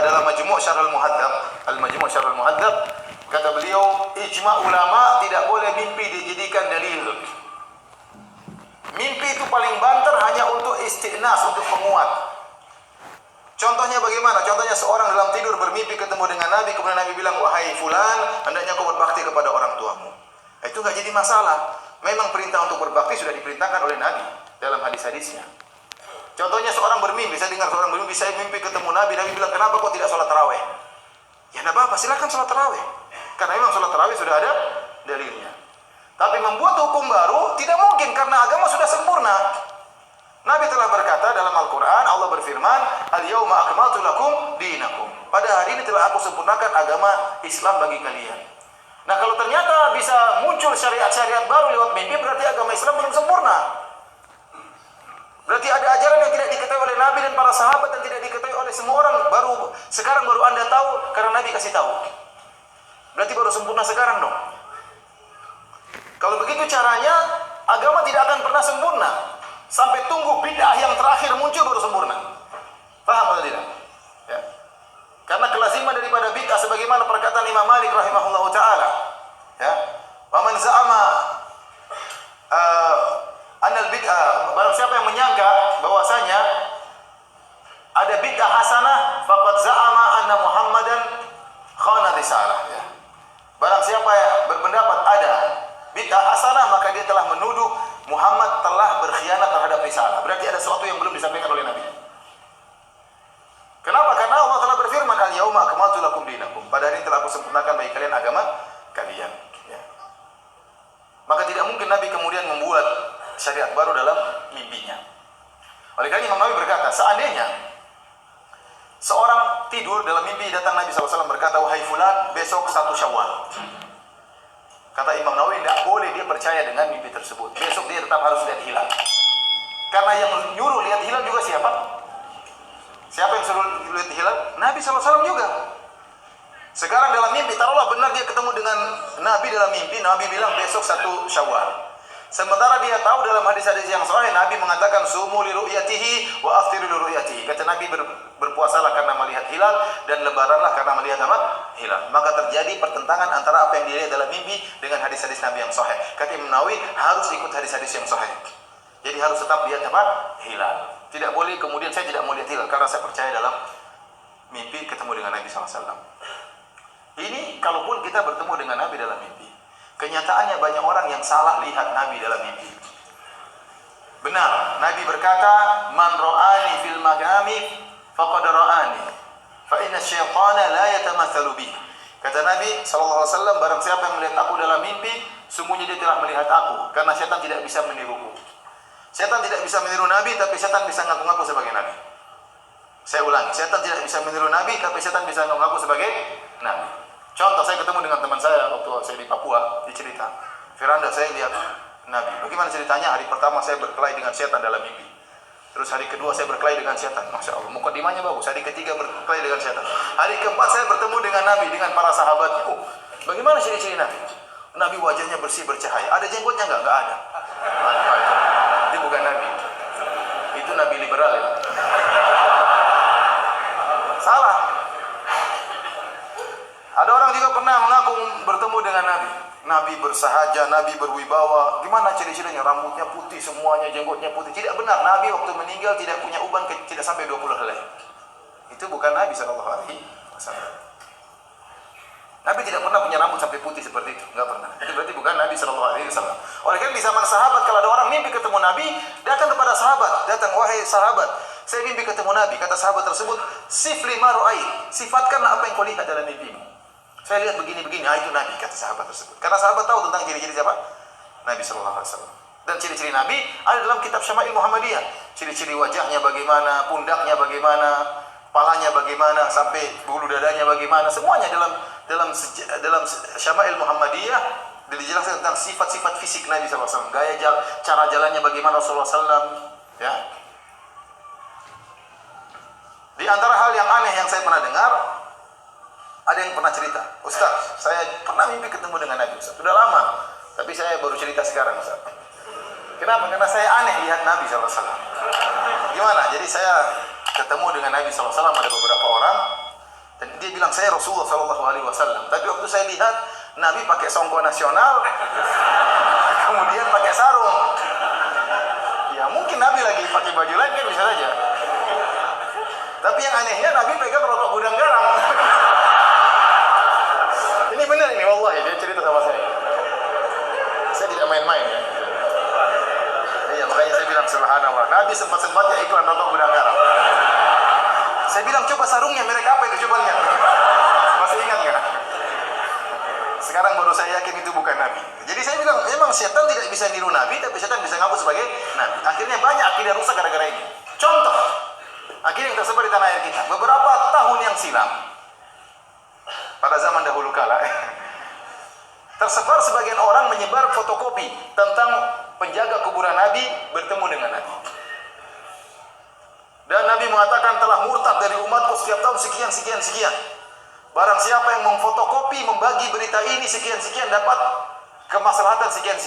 dalam Majmu' Syarh al-Muhadzab, Al-Majmu' Syarh al-Muhadzab, kata beliau, ijma' ulama tidak boleh mimpi dijadikan dalil. Mimpi itu paling banter hanya untuk istighnas, untuk penguat. Contohnya bagaimana? Contohnya seorang dalam tidur bermimpi ketemu dengan Nabi, kemudian Nabi bilang, wahai fulan, hendaknya kau berbakti kepada orang tuamu. Itu enggak jadi masalah. Memang perintah untuk berbakti sudah diperintahkan oleh Nabi dalam hadis-hadisnya. Contohnya seorang bermimpi, saya dengar seorang bermimpi, saya mimpi ketemu Nabi, Nabi bilang, kenapa kau tidak sholat tarawih? Ya enggak apa-apa, silakan sholat tarawih. Karena memang sholat tarawih sudah ada dalilnya. Tapi membuat hukum baru tidak mungkin karena agama sudah sempurna. Nabi telah berkata dalam Al-Quran, Allah berfirman, Al-yawma akmaltu lakum dinakum. Pada hari ini telah aku sempurnakan agama Islam bagi kalian. Nah, kalau ternyata bisa muncul syariat-syariat baru lewat mimpi, berarti agama Islam belum sempurna. Berarti ada ajaran yang tidak diketahui oleh Nabi dan para sahabat dan tidak diketahui oleh semua orang. Sekarang baru Anda tahu karena Nabi kasih tahu. Berarti baru sempurna sekarang dong. Kalau begitu caranya, agama tidak akan pernah sempurna. Sampai tunggu bid'ah yang terakhir muncul baru sempurna. Paham atau tidak? Ya. Karena kelaziman daripada bid'ah sebagaimana perkataan Imam Malik rahimahullahu taala, ya. Wa man za'ama anal bid'ah, barang siapa yang menyangka bahwasanya ada bid'ah hasanah, faqad za'ama anna Muhammadan khana risalah, ya. Barang siapa yang berpendapat ada bid'ah hasanah, maka dia telah menuduh Muhammad telah berkhianat terhadap risalah. Berarti ada sesuatu yang belum disampaikan oleh Nabi. Kenapa? Karena Allah telah berfirman, Al-yawma akmaltu lakum dinakum. Pada hari ini telah aku sempurnakan bagi kalian agama kalian. Ya. Maka tidak mungkin Nabi kemudian membuat syariat baru dalam mimpinya. Oleh karena Imam Nawawi berkata, seandainya seorang tidur dalam mimpi, datang Nabi SAW berkata, wahai fulan, besok 1 Syawal. Kata Imam Nawawi, tidak boleh dia percaya dengan mimpi tersebut. Besok dia tetap harus lihat hilal. Karena yang nyuruh lihat hilal juga siapa? Siapa yang suruh lihat hilal? Nabi SAW juga. Sekarang dalam mimpi, taruhlah benar dia ketemu dengan Nabi dalam mimpi, Nabi bilang besok 1 Syawal. Sementara dia tahu dalam hadis-hadis yang sahih, Nabi mengatakan sumu li ru'yatihi wa aftiru li ru'yatihi. Kata Nabi, berpuasalah karena melihat hilal dan lebaranlah karena melihat apa? Hilal. Maka terjadi pertentangan antara apa yang dilihat dalam mimpi dengan hadis-hadis Nabi yang sahih. Kata Imam Nawawi, harus ikut hadis-hadis yang sahih. Jadi harus tetap lihat apa? Hilal. Tidak boleh kemudian saya tidak mau lihat hilal karena saya percaya dalam mimpi ketemu dengan Nabi SAW. Ini kalaupun kita bertemu dengan Nabi dalam mimpi. Kenyataannya banyak orang yang salah lihat Nabi dalam mimpi. Benar, Nabi berkata, "Man ra'ani fil manami faqad ra'ani, fa inna syaitana la yatamatsalu bi." Kata Nabi sallallahu alaihi wasallam, barang siapa yang melihat aku dalam mimpi, sungguhnya dia telah melihat aku, karena setan tidak bisa meniruku. Setan tidak bisa meniru Nabi, tapi setan bisa ngaku-ngaku sebagai Nabi. Saya ulangi, setan tidak bisa meniru Nabi, tapi setan bisa ngaku-ngaku sebagai Nabi. Contoh, saya ketemu dengan teman saya waktu saya di Papua, dia cerita, Firanda, saya lihat Nabi. Bagaimana ceritanya? Hari pertama saya berkelahi dengan setan dalam mimpi. Terus hari kedua saya berkelahi dengan setan. Masya Allah, mukadimahnya bagus. Hari ketiga berkelahi dengan setan. Hari keempat saya bertemu dengan Nabi, dengan para sahabatnya. Oh, bagaimana ciri-ciri Nabi? Nabi wajahnya bersih, bercahaya. Ada jenggotnya enggak? Enggak ada. Itu bukan Nabi. Itu Nabi liberal ya. Salah. Ada orang juga pernah mengaku bertemu dengan Nabi. Nabi bersahaja, Nabi berwibawa. Gimana ciri-cirinya? Rambutnya putih, semuanya jenggotnya putih. Tidak benar. Nabi waktu meninggal tidak punya uban, tidak sampai 20 helai. Itu bukan Nabi SAW. Nabi tidak pernah punya rambut sampai putih seperti itu. Enggak pernah. Itu berarti bukan Nabi SAW. Oleh karena di zaman sahabat, kalau ada orang mimpi ketemu Nabi, datang kepada sahabat. Datang, wahai sahabat, saya mimpi ketemu Nabi. Kata sahabat tersebut, sifli ma ru'ai. Sifatkanlah apa yang kau lihat dalam mimpimu. Saya lihat begini-begini, itu Nabi, kata sahabat tersebut. Karena sahabat tahu tentang ciri-ciri siapa? Nabi SAW. Dan ciri-ciri Nabi ada dalam kitab Syama'il Muhammadiyah. Ciri-ciri wajahnya bagaimana, pundaknya bagaimana, palanya bagaimana, sampai bulu dadanya bagaimana. Semuanya dalam Syama'il Muhammadiyah dijelaskan tentang sifat-sifat fisik Nabi SAW. Gaya cara jalannya bagaimana Rasulullah SAW. Ya. Di antara hal yang aneh yang saya pernah dengar, ada yang pernah cerita, Ustaz, saya pernah mimpi ketemu dengan Nabi Ustaz. Sudah lama, tapi saya baru cerita sekarang Ustaz. Kenapa? Karena saya aneh lihat Nabi SAW. Gimana? Jadi saya ketemu dengan Nabi SAW, ada beberapa orang. Dan dia bilang saya Rasulullah Shallallahu Alaihi Wasallam. Tapi waktu saya lihat Nabi pakai songkok nasional, kemudian pakai sarung. Ya mungkin Nabi lagi pakai baju lain kan bisa saja. Tapi yang anehnya Nabi pegang rokok gudang garam. Ini benar ini, wallahi dia cerita sama saya. Saya tidak main-main ya. Iya makanya saya bilang subhanallah. Nabi sempat-sempatnya iklan rokok gudang garam. Saya bilang coba sarungnya merek apa itu, coba lihat. Masih ingat nggak? Sekarang baru saya yakin itu bukan Nabi. Jadi saya bilang memang setan tidak bisa niru Nabi, tapi setan bisa ngaku sebagai Nabi. Akhirnya banyak akidah rusak gara-gara ini. Contoh, akhirnya yang tersebar di tanah air kita. Beberapa tahun yang silam, pada zaman dahulu kala, tersebar sebagian orang menyebar fotokopi tentang penjaga kuburan Nabi bertemu dengan Nabi. Dan Nabi mengatakan telah murtad dari umatku setiap tahun sekian. Barang siapa yang memfotokopi, membagi berita ini sekian dapat kemaslahatan sekian.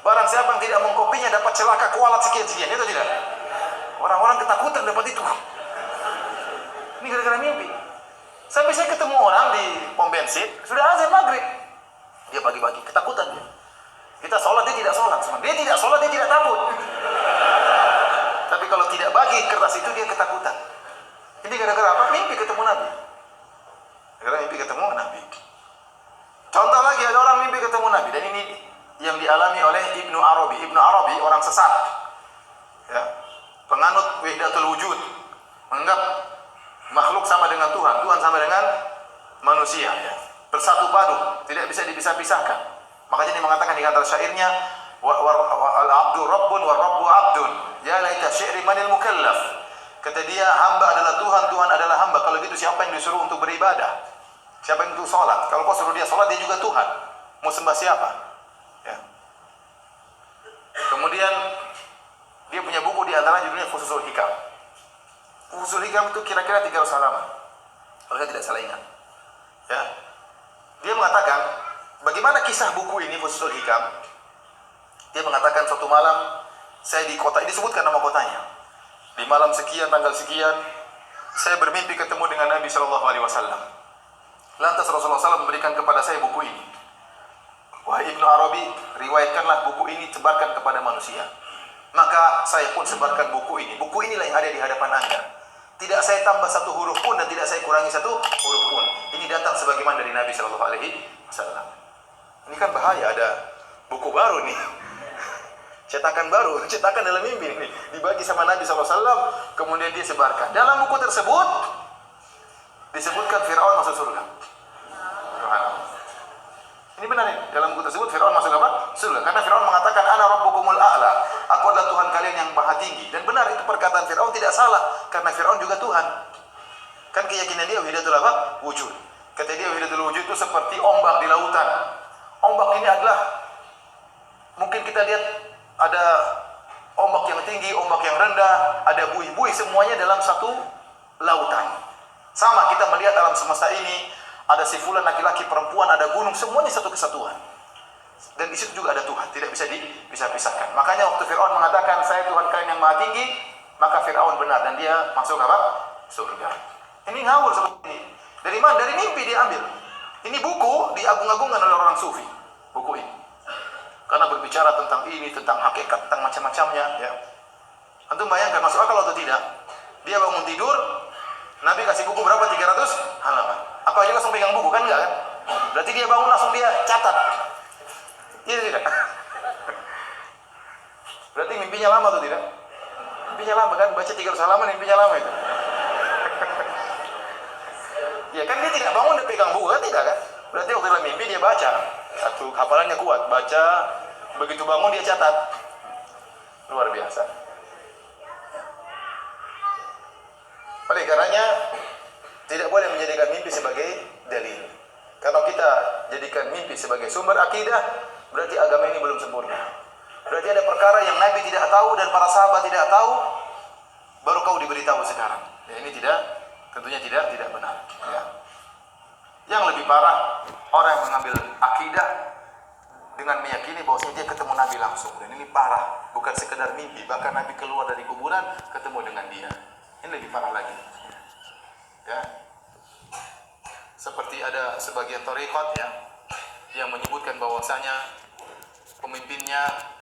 Barang siapa yang tidak mengkopinya dapat celaka kualat sekian. Itu tidak. Orang-orang ketakutan dapat itu. Ini gara-gara mimpi. Sampai saya ketemu orang di pom bensin, sudah azan maghrib. Dia pagi-pagi ketakutan dia. Kita sholat, dia tidak sholat. Dia tidak sholat, dia tidak takut. Tapi kalau tidak bagi kertas itu dia ketakutan. Ini gara-gara apa? Mimpi ketemu Nabi. Gara-gara mimpi ketemu Nabi. Contoh lagi ada orang mimpi ketemu Nabi, dan ini yang dialami oleh Ibnu Arabi. Ibnu Arabi orang sesat. Ya. Penganut wahdatul wujud. Menganggap makhluk sama dengan Tuhan, Tuhan sama dengan manusia, ya. Bersatu padu, tidak bisa dipisah-pisahkan. Makanya dia mengatakan di antara syairnya, al-abdu rabbun wa rabbu abdun. Ya laita syi'ri manil mukallaf. Kata dia, hamba adalah Tuhan, Tuhan adalah hamba. Kalau gitu siapa yang disuruh untuk beribadah? Siapa yang untuk sholat? Kalau kau suruh dia sholat, dia juga Tuhan. Mau sembah siapa? Ya. Kemudian dia punya buku di antara judulnya Fususul Hikam. Fususul Hikam itu kira-kira 300 halaman. Kalau saya tidak salah ingat. Ya. Dia mengatakan, bagaimana kisah buku ini Fususul Hikam? Dia mengatakan suatu malam saya di kota ini, disebutkan nama kotanya. Di malam sekian, tanggal sekian, saya bermimpi ketemu dengan Nabi Shallallahu Alaihi Wasallam. Lantas Rasulullah SAW memberikan kepada saya buku ini. Wahai Ibnu Arabi, riwayatkanlah buku ini, sebarkan kepada manusia. Maka saya pun sebarkan buku ini. Buku inilah yang ada di hadapan Anda. Tidak saya tambah satu huruf pun dan tidak saya kurangi satu huruf pun. Ini datang sebagaimana dari Nabi Shallallahu Alaihi Wasallam. Ini kan bahaya, ada buku baru nih. Cetakan baru, cetakan dalam mimpi ini. Dibagi sama Nabi SAW, kemudian dia sebarkan. Dalam buku tersebut, disebutkan Fir'aun masuk surga. Ini benar nih. Dalam buku tersebut, Fir'aun masuk apa? Surga. Karena Fir'aun mengatakan, Ana Rabbukumul A'la. Aku adalah Tuhan kalian yang maha tinggi. Dan benar itu perkataan Fir'aun tidak salah. Karena Fir'aun juga Tuhan. Kan keyakinan dia, wahidatul apa? Wujud. Kata dia, wahidatul wujud itu seperti ombak di lautan. Ombak ini adalah, mungkin kita lihat, ada ombak yang tinggi, ombak yang rendah, ada buih-buih, semuanya dalam satu lautan. Sama kita melihat alam semesta ini, ada sifulan laki-laki, perempuan, ada gunung, semuanya satu kesatuan. Dan di situ juga ada Tuhan, tidak bisa dipisah-pisahkan. Makanya waktu Fir'aun mengatakan, saya Tuhan kalian yang maha tinggi, maka Fir'aun benar dan dia masuk apa? Surga. Ini ngawur seperti ini. Dari mana? Dari mimpi dia ambil. Ini buku diagung-agungkan oleh orang sufi, buku ini. Karena berbicara tentang ini, tentang hakikat, tentang macam-macamnya, ya. Antum bayangkan masuk akal atau tidak? Dia bangun tidur, Nabi kasih buku berapa? 300 halaman. Apa aja langsung pegang buku? Kan enggak kan? Berarti dia bangun langsung dia catat. Iya tidak? Berarti mimpinya lama atau tidak? Mimpinya lama kan? Baca 300 halaman mimpinya lama itu. Ya kan dia tidak bangun dia pegang buku kan? Tidak kan? Berarti waktu dalam mimpi dia baca. Satu hafalannya kuat, baca, begitu bangun dia catat. Luar biasa. Oleh karenanya tidak boleh menjadikan mimpi sebagai dalil. Kalau kita jadikan mimpi sebagai sumber akidah, berarti agama ini belum sempurna. Berarti ada perkara yang Nabi tidak tahu dan para sahabat tidak tahu, baru kau diberitahu sekarang. Ya, ini tentunya tidak benar. Ya. Yang lebih parah, orang yang mengambil akidah dengan meyakini bahwasanya dia ketemu Nabi langsung. Dan ini parah, bukan sekedar mimpi. Bahkan Nabi keluar dari kuburan, ketemu dengan dia. Ini lebih parah lagi. Ya. seperti ada sebagian tarekat ya yang menyebutkan bahwasanya pemimpinnya